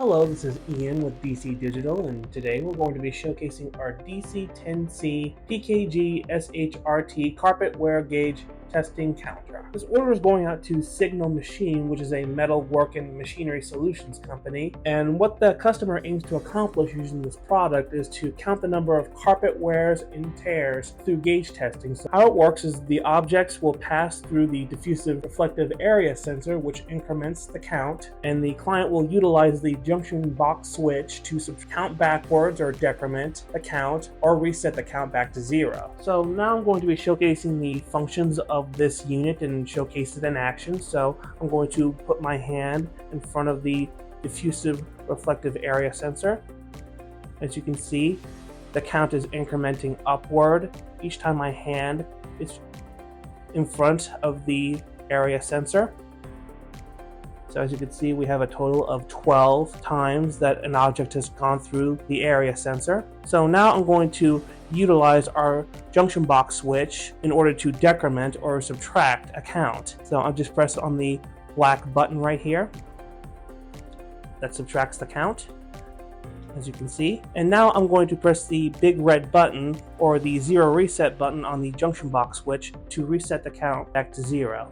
Hello, this is Ian with DC Digital, and today we're going to be showcasing our DC-10C-PKG-SHRT carpet wear gauge testing counter. This order is going out to Signal Machine, which is a metal work and machinery solutions company, and what the customer aims to accomplish using this product is to count the number of carpet wears and tears through gauge testing. So how it works is the objects will pass through the diffusive reflective area sensor, which increments the count, and the client will utilize the junction box switch to count backwards or decrement the count or reset the count back to 0. So now I'm going to be showcasing the functions of this unit and showcase it in action. So I'm going to put my hand in front of the diffusive reflective area sensor. As you can see, the count is incrementing upward each time my hand is in front of the area sensor. So as you can see, we have a total of 12 times that an object has gone through the area sensor. So now I'm going to utilize our junction box switch in order to decrement or subtract a count. So I'll just press on the black button right here. That subtracts the count, as you can see. And now I'm going to press the big red button or the 0 reset button on the junction box switch to reset the count back to 0.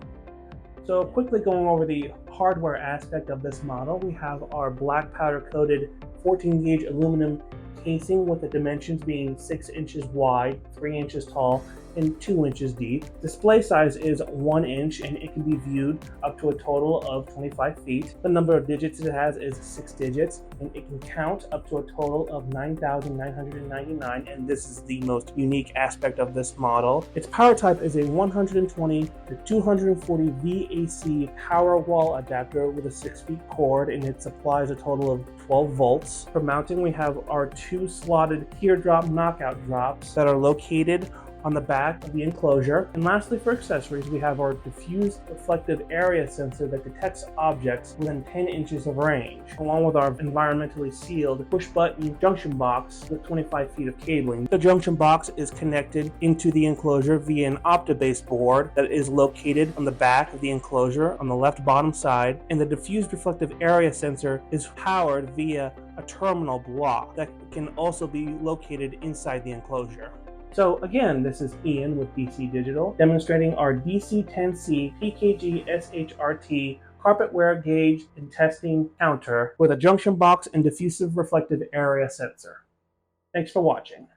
So quickly going over the hardware aspect of this model, we have our black powder coated 14 gauge aluminum casing with the dimensions being 6 inches wide, 3 inches tall, and 2 inches deep. Display size is 1 inch and it can be viewed up to a total of 25 feet. The number of digits it has is 6 digits and it can count up to a total of 9,999, and this is the most unique aspect of this model. Its power type is a 120 to 240 VAC power wall adapter with a 6-feet cord, and it supplies a total of 12 volts. For mounting, we have our 2 slotted teardrop knockout drops that are located on the back of the enclosure. And lastly, for accessories, we have our diffuse reflective area sensor that detects objects within 10 inches of range, along with our environmentally sealed push button junction box with 25 feet of cabling. The junction box is connected into the enclosure via an OptiBase board that is located on the back of the enclosure on the left bottom side, and the diffused reflective area sensor is powered via a terminal block that can also be located inside the enclosure. So again, this is Ian with DC Digital, demonstrating our DC-10C-PKG-SHRT carpet wear gauge and testing counter with a junction box and diffusive reflective area sensor. Thanks for watching.